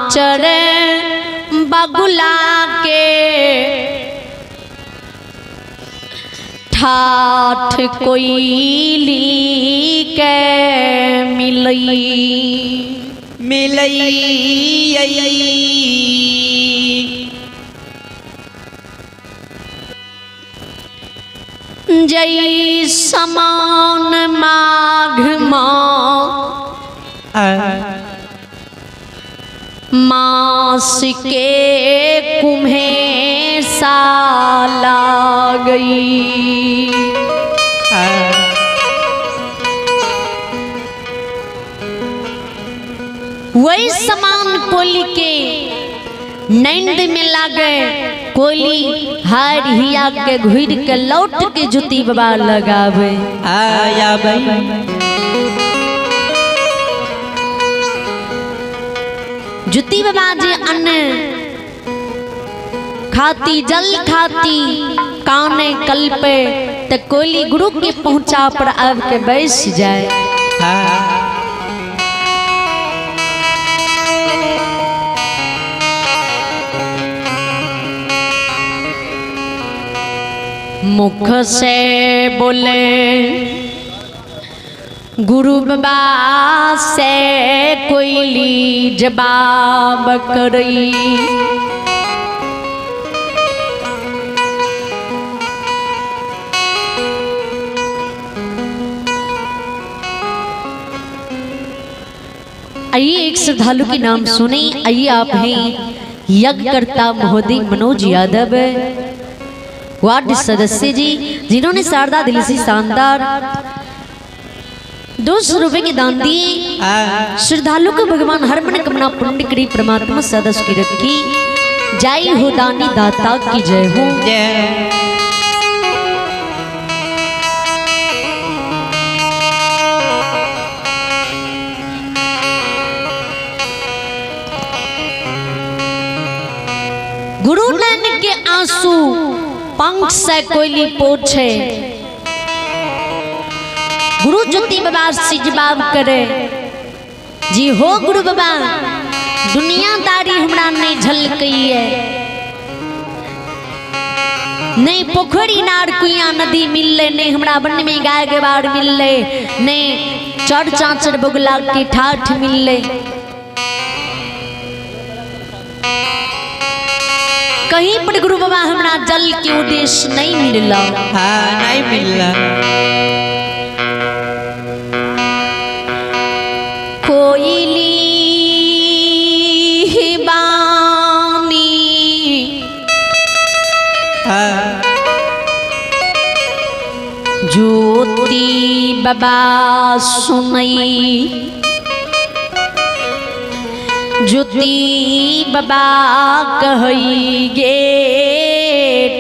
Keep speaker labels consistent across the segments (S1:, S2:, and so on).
S1: आचर बगुला के ठाठ कोयली के मिलई जई समान माघ मास के कुम्हे साला गई वही समान कोयली के नैंद में लागे कोयली हार हिया के घुर के लौट के जुती बाबा लगावे
S2: आया भाई
S1: जुती बाबा जी अन्न खाती जल खाती काने कल पे तो कोयली गुरु के पहुंचा पर अब के बैठ जाए मुख से बोले गुरु बाबा से कोयली जवाब करई आइए एक श्रद्धालु के नाम सुने। आइए आप हैं यज्ञकर्ता महोदय मनोज यादव, वार्ड सदस्य जी, जिन्होंने शारदा दिल से शानदार 200 रुपए के दान दिए। श्रद्धालु को भगवान हर मन कमना पूर्ण करी, परमात्मा सदस्य की रखी। जय हो दानी दाता की जय हो। गुरु नानक के आंसू पंख से कोयली पोछे, गुरु ज्योति बाबा से जवाब करे जी हो गुरु बाबा दुनियादारी हमरा नहीं झलकई है, नहीं पोखरी नार कुइया नदी मिलले, नहीं हमरा वन में गाय गवार मिलले, नहीं चढ़ चाचर बगुला की ठाठ मिलले। कहीं पर गुरु बाबा हमरा जल के उद्देश्य नहीं मिलला।
S2: हाँ नहीं मिलला।
S1: कोयली ही बानी ज्योति बाबा सुनई, ज्योति बाबा कहई गे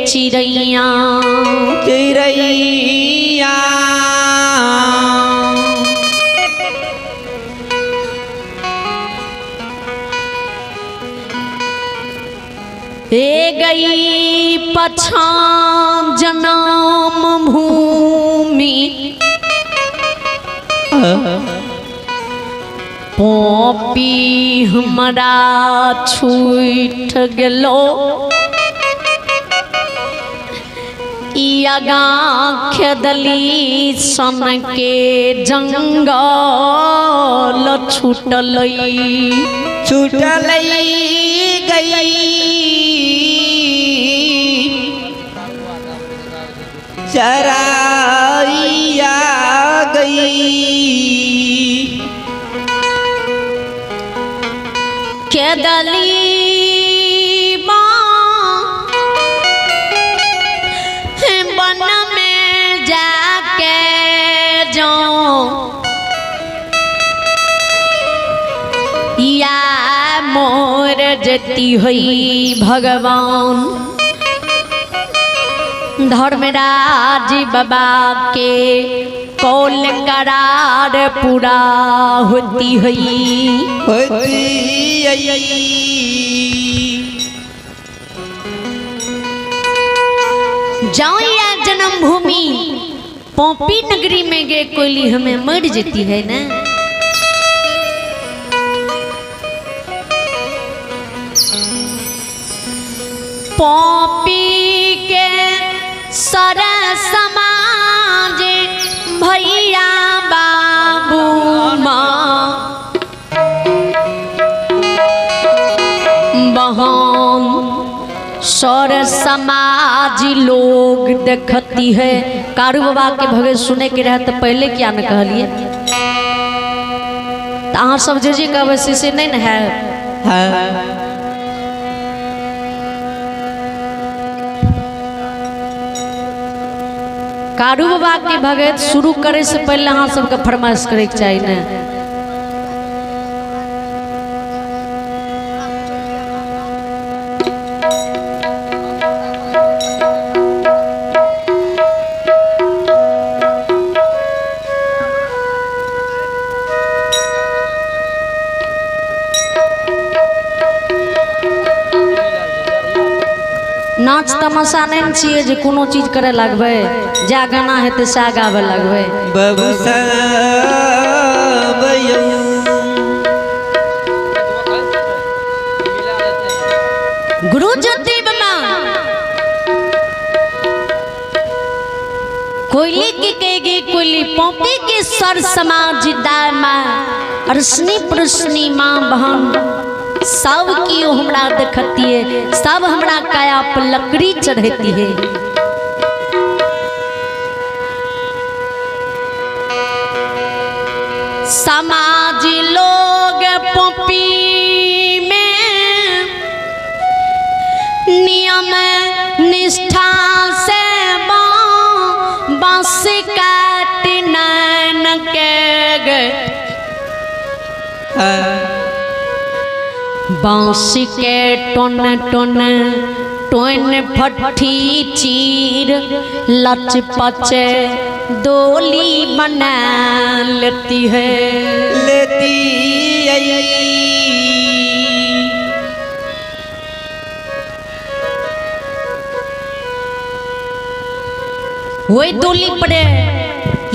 S1: चिड़ैया
S2: चिड़ैया
S1: ए गई पछा जन्म भूमि, पोपी हमरा छूट गेलो, खेदली सन के जंगल छूटलई
S2: छूटलई गई चराइया गई
S1: खेदली बन में जाके जो या मोर जती हुई भगवान धर्मराज बाबा के कौल करार पूरा होती हुई जाओ या जन्मभूमि पोपी नगरी में गए कोयली हमें मर जाती है ना। पॉपी के सर समाज भैया बाबू माँ बहन सर समाज लोग देखती है। कारू बाबा के भगत सुने के रहे तो पहले क्या न कहलिए, तो अहाँ सब जे कहबै से नहीं न है। कारू बाबा के भगत शुरू करे से पहले अहाँ सबके फरमाइश करे के चाहिए न। नाच तमाशा नहीं चाहिए जे कोनो चीज करे लगबे, जा गाना हेते सा गावे लगबे।
S2: बाबू साहब
S1: गुरु ज्योति बमा कोयली की कहेगी कोयली पौपी के सर समाज दामा अरसनी प्रसनी माँ बहन सब की हमरा देखती है, सब हमरा काया पर लकड़ी चढ़ती है। समाज लोग पपी में नियम निष्ठा से बांस काट नैन के गए, बांस के टोन टोन टोन फट्ठी चीर लच पच डोली बना लेती है। वही डोली पर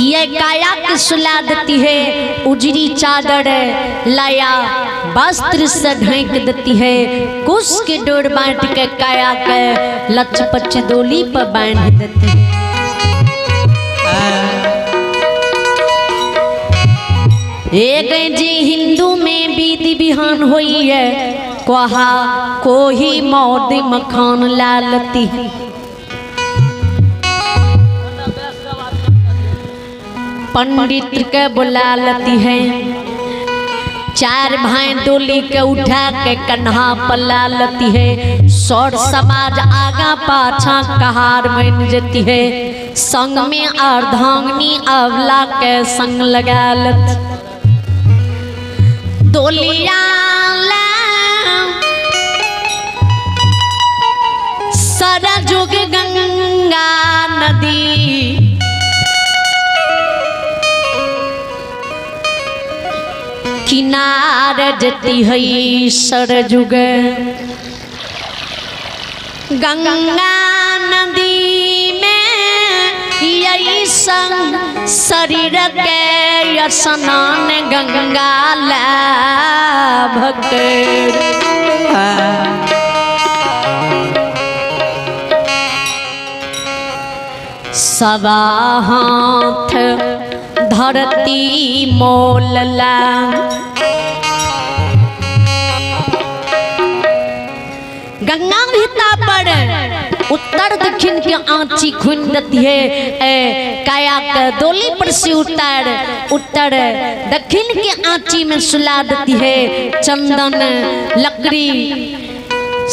S1: ये काया की सुला देती है, उजरी चादर लाया वस्त्र से ढक देती है, कुश के डोर बांट के काया के लचपच डोली पर बांध देती है। एक जी हिंदू में विधि विहान हुई है, कहा कोही मौद मखान लालती है। पंडित के बुला लेती है, चार भाई डोली के उठा के कन्हा पला लेती है। सौर समाज आगा पाछा कहार बन जाती है, संग में अर्धांगनी अवला के संग लगा लेती डोलिया सरजुग गंगा नदी किनार जती है सरजुग गंगा नदी में यही संग शरीर के स्नान गंगा लाभ सवा हाथ धरती मोलला गंगा भीता पर उत्तर दक्षिण के आंची खुन देती है। काया के डोली पर से उत्तर दक्षिण के आंची में सुला देती है। चंदन लकड़ी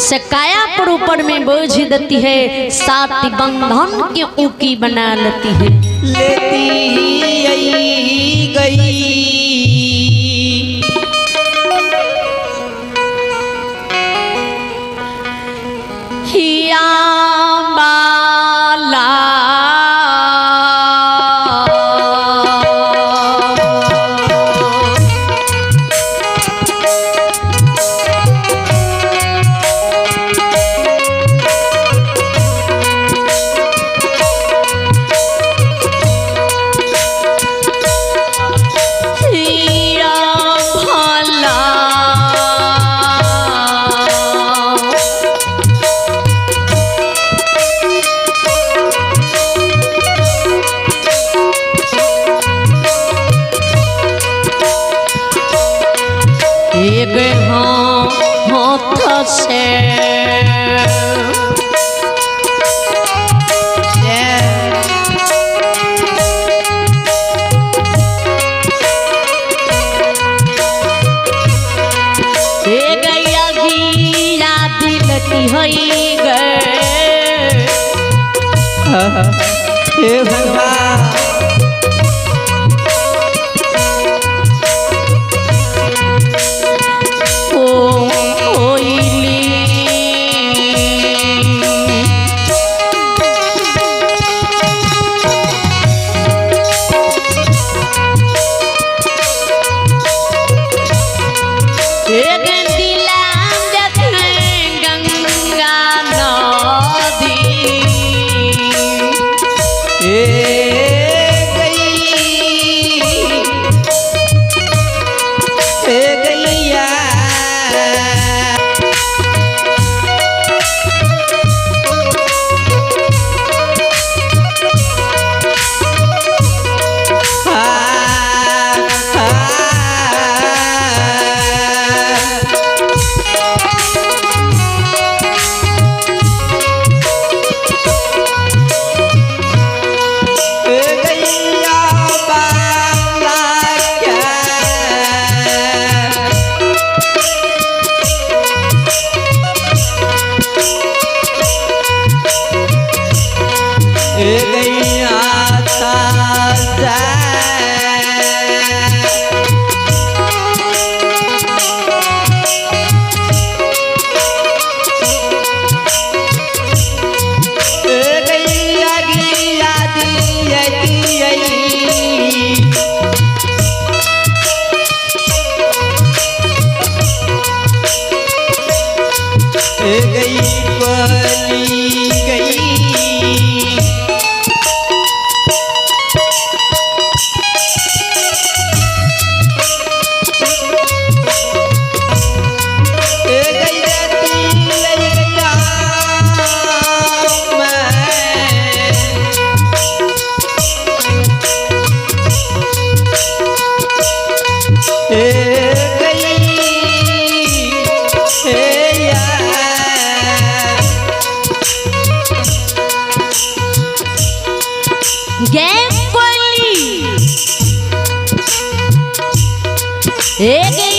S1: से काया पर ऊपर में बोझ देती है, साथ बंधन के ऊकी बना लेती है।
S2: लेती गई
S1: हिया बाला हाथ से हई गए
S2: हे भगवान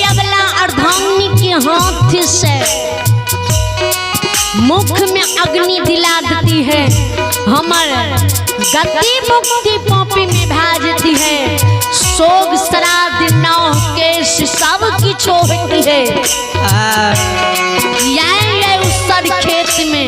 S1: अगला अर्धांगिनी के हाथ से मुख में अग्नि दिला देती है, हमार गति मुक्ति पोपी में भाजती है, सोग श्राद्ध नौ केश सब की छोड़ती है। यह उस सर खेत में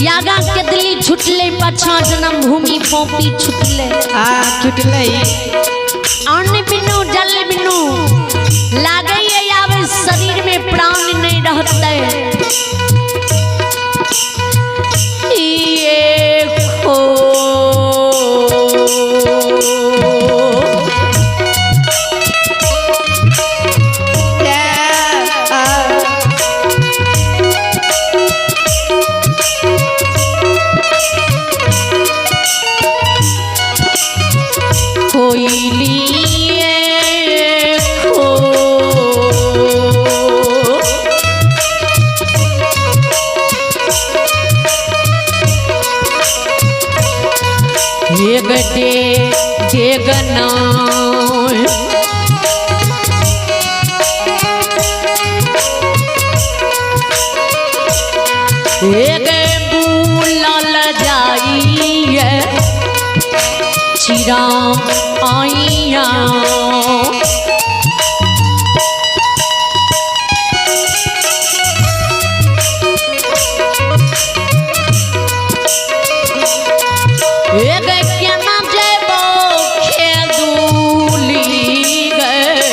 S1: यागा केतली छुटले पछा जन्म भूमि पोपी छुटले
S2: छुटले
S1: अन्न बिनु जल बिनु लागे आवे शरीर में प्राण नहीं रहते। डेग डेगना एक बुलल जाइए चिरा आइया एक क्या नाम जेबो खेदूली गए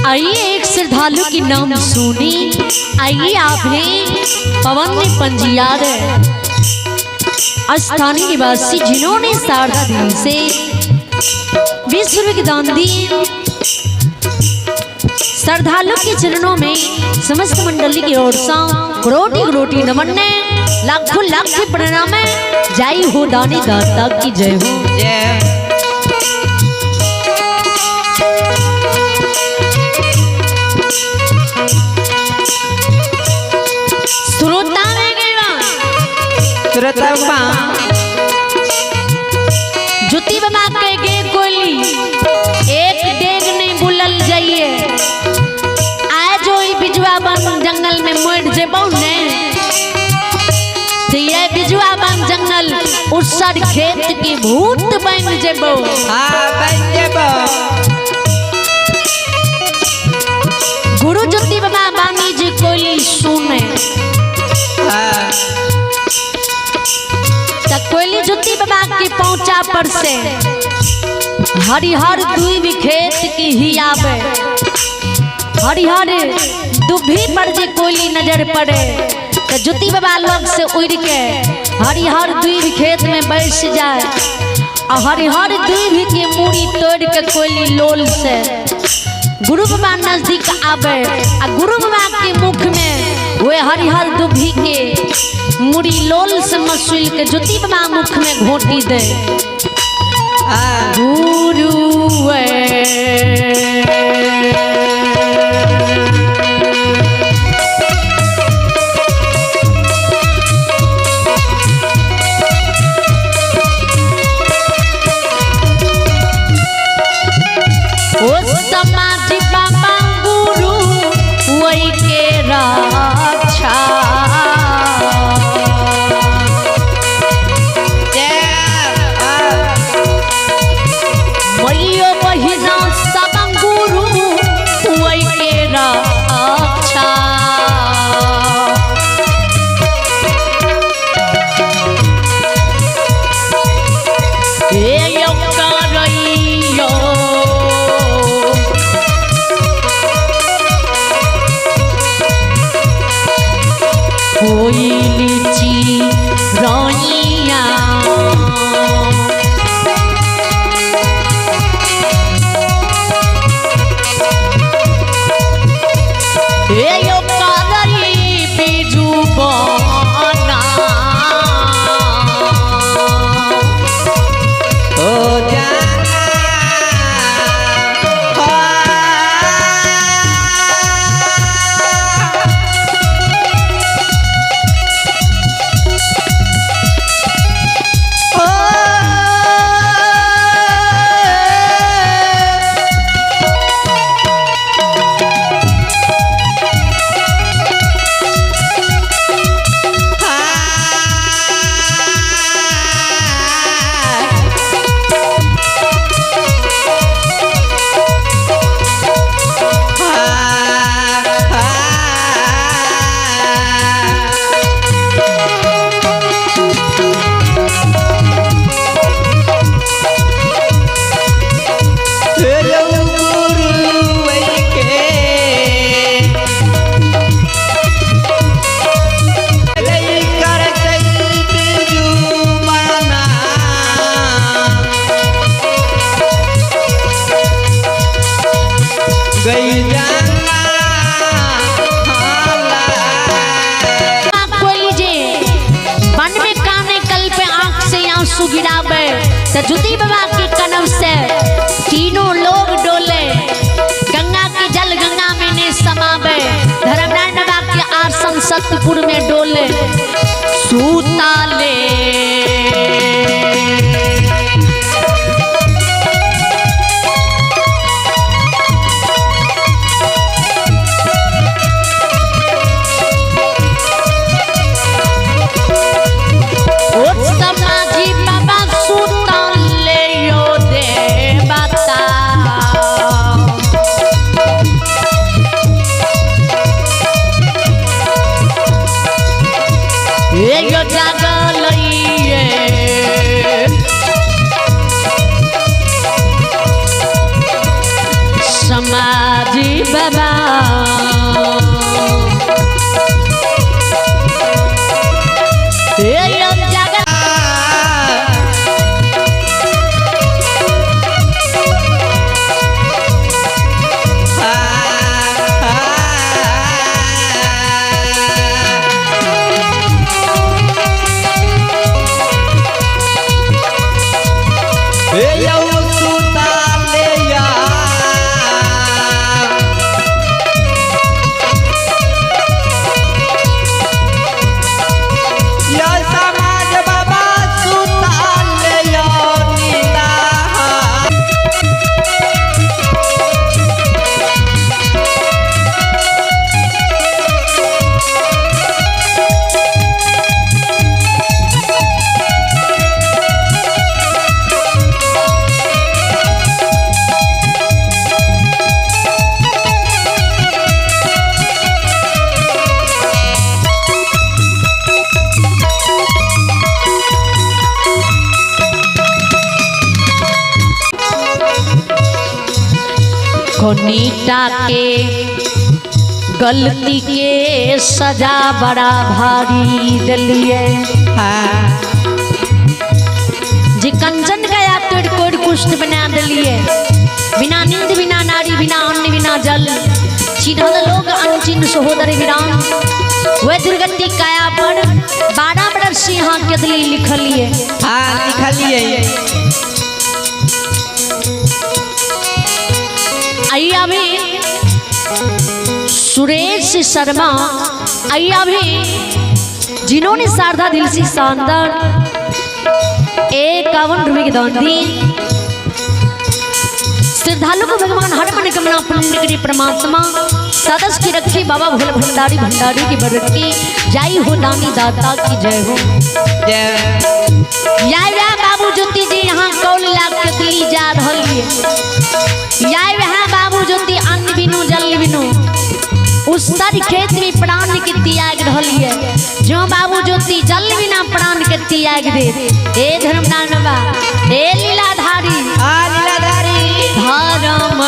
S1: आइए एक श्रद्धालु की नाम सुनी। आइए आप हैं पवन पंजियार स्थानीय निवासी जिन्होंने शारदा देवी से 20 रुपये की दान दी। श्रद्धालु के चरणों में समस्त मंडली की ओर से करोटी करोटी नमन है, लाखों लाख प्रणाम है। जय हो दानी दाता की जय हो। जुती बना के गे कोली एक डेग नहीं बुलल जाइए आज ओई बिजुआ बन जंगल में मर जेबौ ने तो ये बिजुआ बन जंगल उसर खेत की भूत बन जेबौ। हां बन जेबौ। गुरु जुती बना बानी जी कोली सुने। हां कोयली जुती बाबा की पहुंचा पर से हरिहर दुई खेत की ही आवे, हरिहर दुभी पर जे कोयली नजर पड़े तो जुती बाबा लोग से उड़ के हरिहर दुई खेत में बैठ जाए और हरिहर दुई की मूड़ी तोड़ के कोयली लोल से गुरु बाबा नजदीक आवे और गुरु बाबा के मुख में वे हरिहर दुभी के मुड़ी लोल से मसूल के ज्योति बाबा मुख में घोटी दे। गुरु लीची रोइया ए यो करई बिजू बना
S2: ओ जाना
S1: गिरावे तो जुती बाबा के कनम से तीनों लोग डोले गंगा के जल गंगा में ने समावे धर्मराज बाबा के आसन सतपुर में डोले सूताले यो जागलइए समाजी बाबा यो जागल खोनीटा के गलती के सजा बड़ा भारी दिलिए जी कंचन गया तोड़ कोड़ कुष्ठ बना दिलिए बिना नींद बिना नारी बिना अन्न बिना जल चिन्हल लोग अनचिन्ह सहोदर वीरान वे दुर्गति काया पर 12 बरस सिंह के दिली लिखलिए
S2: लिखलिए
S1: आइया भी सुरेश शर्मा आइया भी जिन्होंने शारदा दिल से शानदार 51 रुपये की दान दी श्रद्धालु को भगवान हर मनोकामना पूर्ण करे परमात्मा सदस्य की रखी बाबा भोले भंडारी भंडारी की बरकती जय हो दानी दाता की जय हो या बाबू ज्योति जी यहाँ कौल लाख के दिल्ली जा रही है या बाबू ज्योति अन्न बिनु जल बिनु उस सर खेत में प्राण के त्याग रही है जो बाबू ज्योति जल बिना प्राण के त्याग दे ए धर्मनाथ बाबा ए लीलाधारी धर्म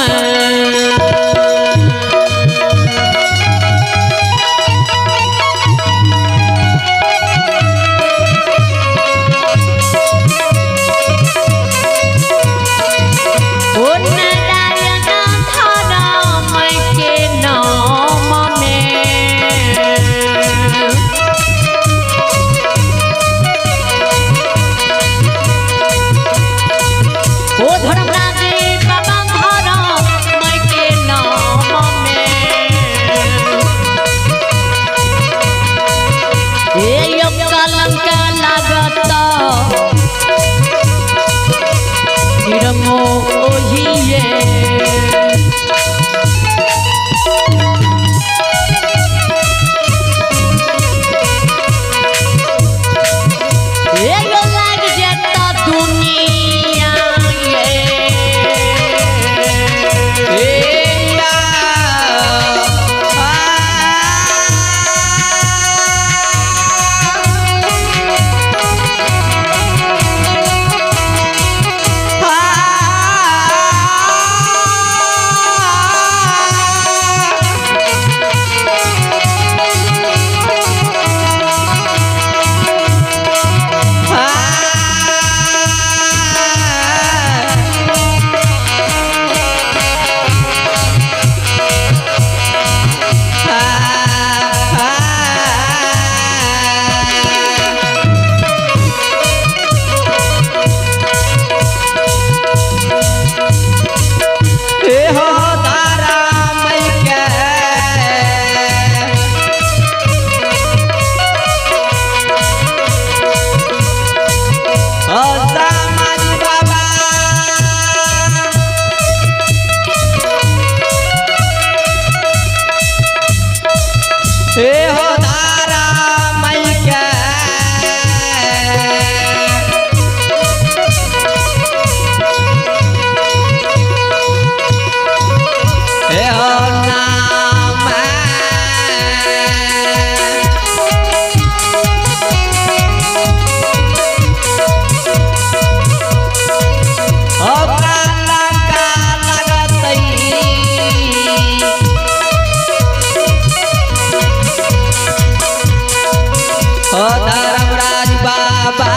S2: राज बाबा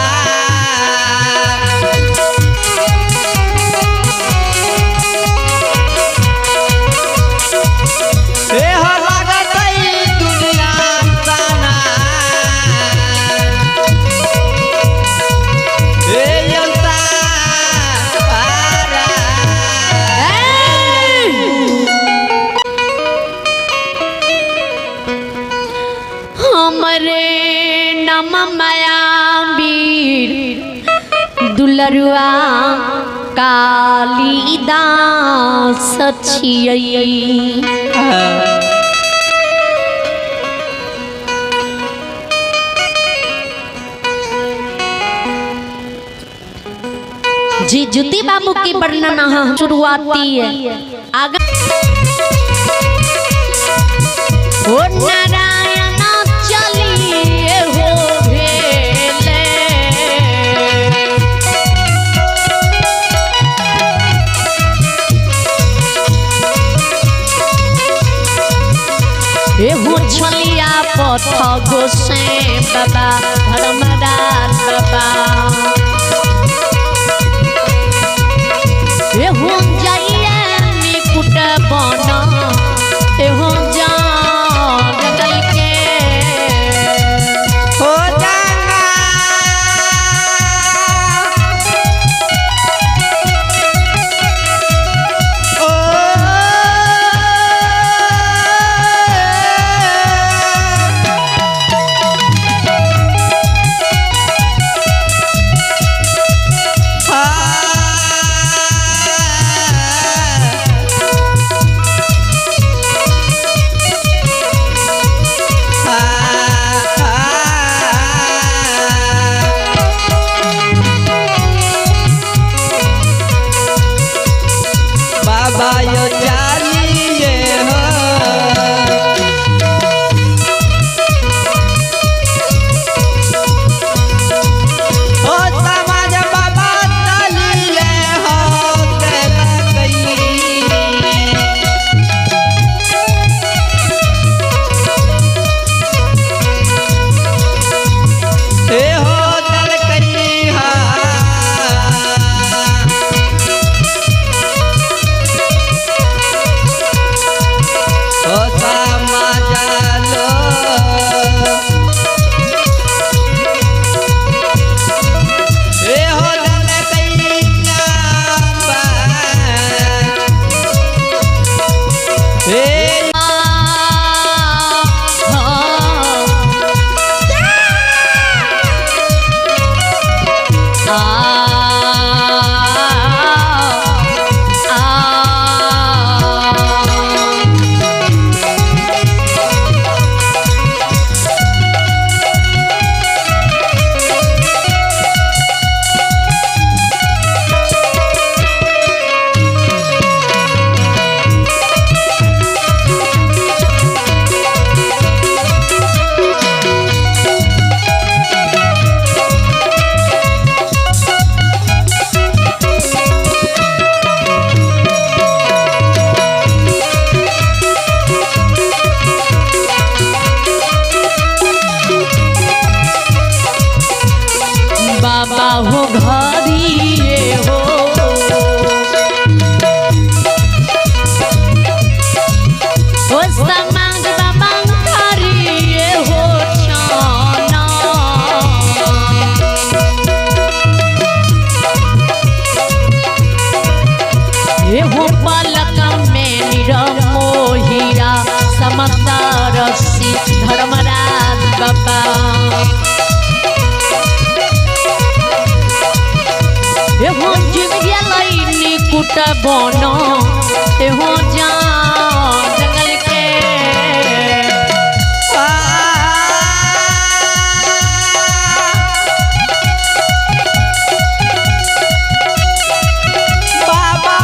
S2: ए हो लागत ई दुनिया जाना ए यंता पारा
S1: हमरे नम माया वीर दुलरुआ कालिदास छियै जी ज्योति बाबू की वर्णन शुरुआती है आगे ओ नारायण चलिए हो भेले एहू छलिया पथ गोसे बाबा धर्मदास बाबा एहू जाइए निकुट बन एहू जान गल के
S2: हो जाना ओ बाबा यो जानिए हो ओ समाज बाबा चलिए हो चल गई ए हो चल गई हा ओ समाज लो ए हो चल गई नाम ए
S1: बाबा हो घरिए हो ओ समाज बाबा घरिए हो छाना एहू पलक में निरमोहिया समता रसी धर्मराज बाबा एहू जिंदगी लई कुट बन एहू जा जंगल के
S2: बाबा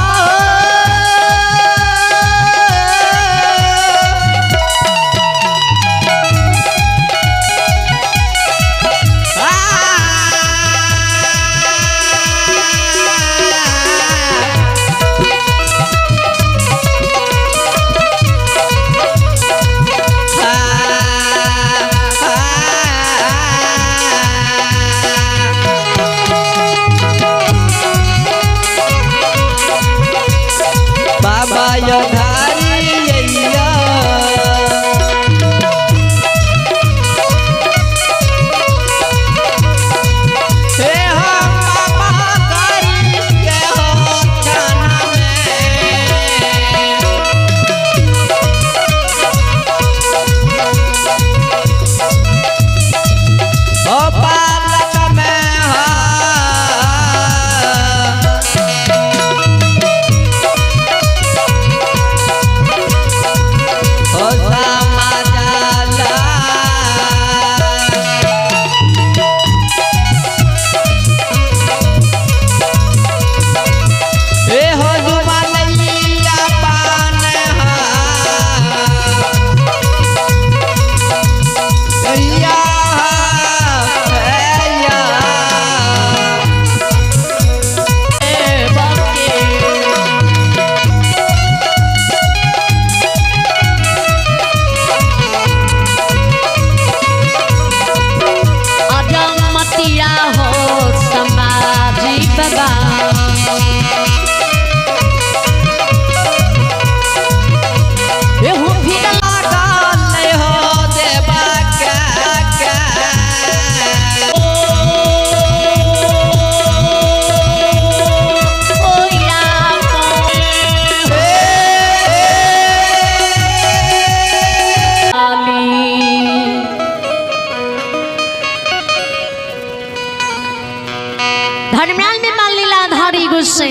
S1: धर्म्यान में मान लीलाधारी गुस्से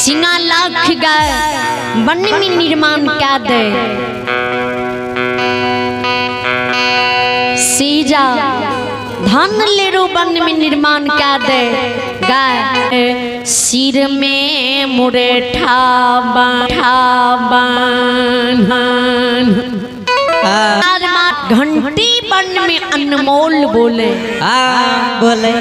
S1: सिंगा लाख गाय वन में निर्माण क्या दे सीजा धन लेरो वन में निर्माण क्या दे गाय सिर में मुरे ठाबन घंटी बन में अनमोल बोले
S2: बोले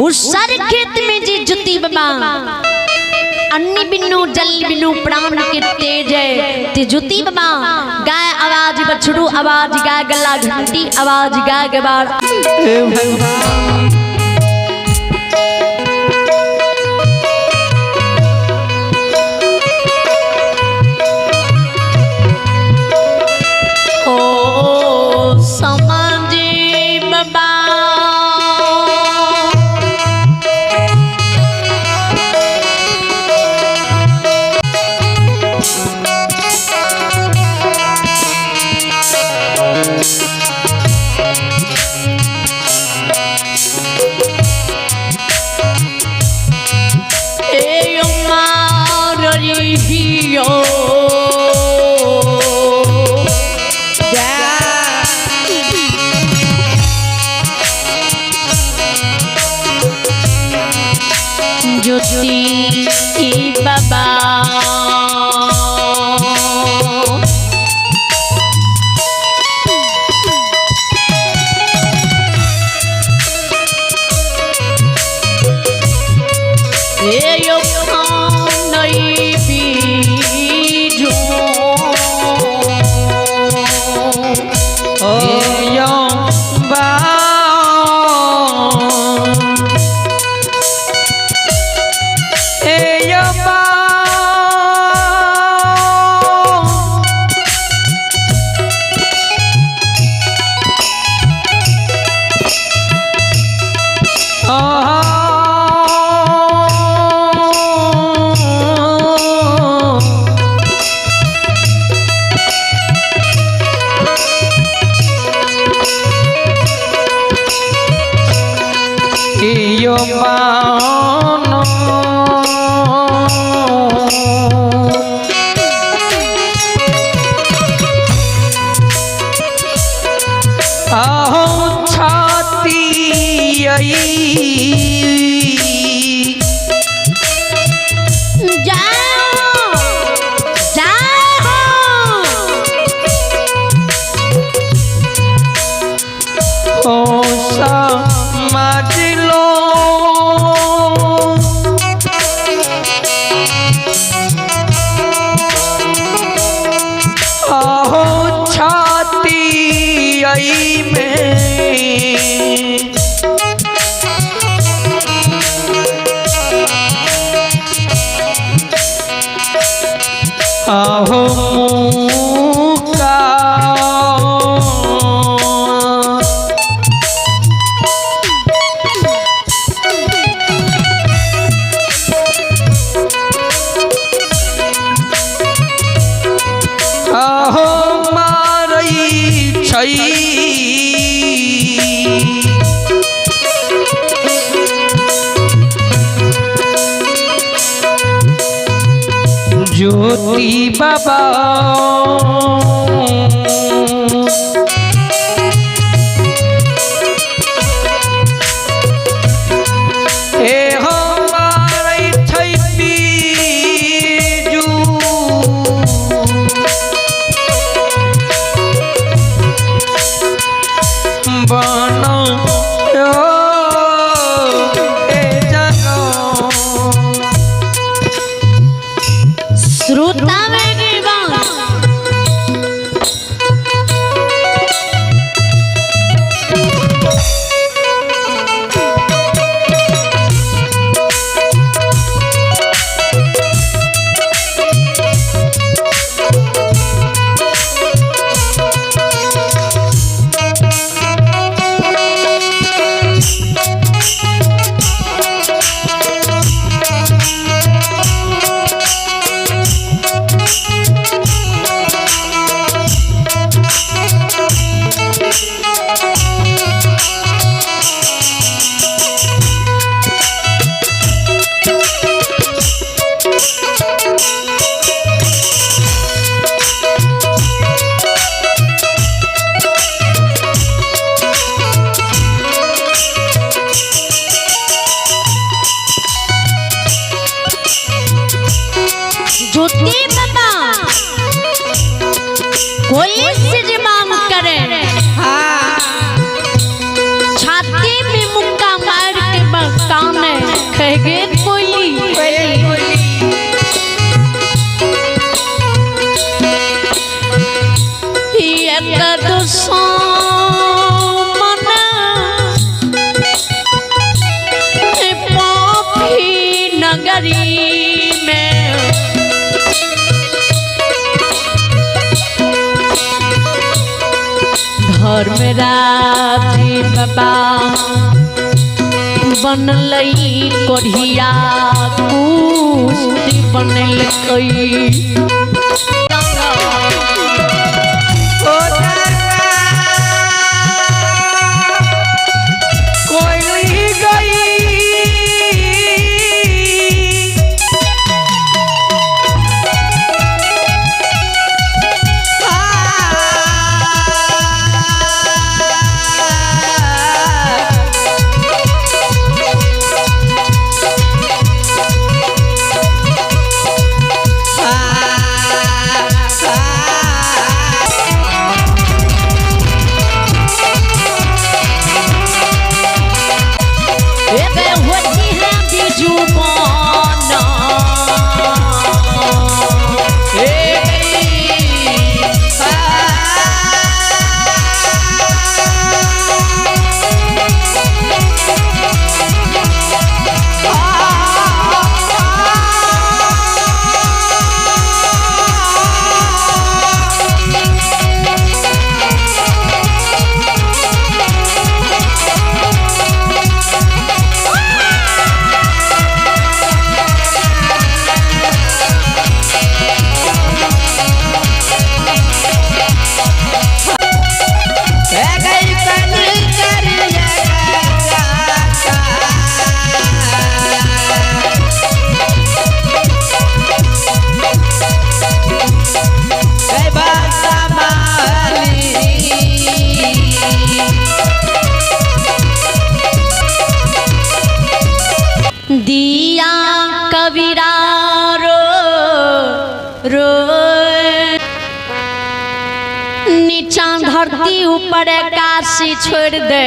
S1: उस सर खेत में जी जुती बाबा अन्नी बिनु जल बिनु प्राण के तेज है ते जुती बाबा गाय आवाज बछड़ू आवाज गाय गला घंटी आवाज गाय गवार ओ समाजी बाबा ज्योति बाबा
S2: ज्योति बाबा
S1: ज्योति बाबा कोई से जे मांग करे छाती में मुक्का मार के काने कहेगे कोई एक दुश्मन पापी नगरी में धर्मराज बाबा बनलई कोढ़िया कुश्ती बनल दिया कबीरा रो रो नीचा धरती ऊपर काशी छोड़ दे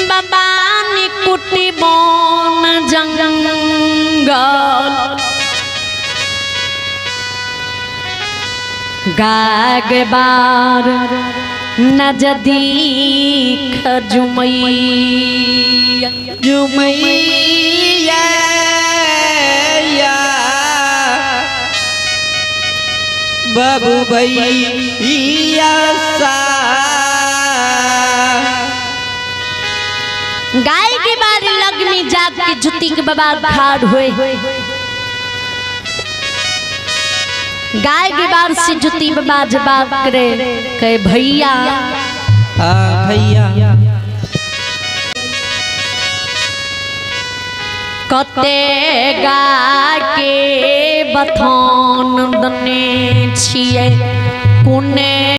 S1: बाबा ने कुटी बन जंगल गाग बार नजदीक जुमैया
S2: जुमैया बाबू भैया
S1: गाय के बारे लगनी जाग के जुती के बाबा खाड़ हुए गाय के बार से जुती बाबा जवाब करे कहे भैया
S2: भैया
S1: कते गा के बथान दने छिए पुने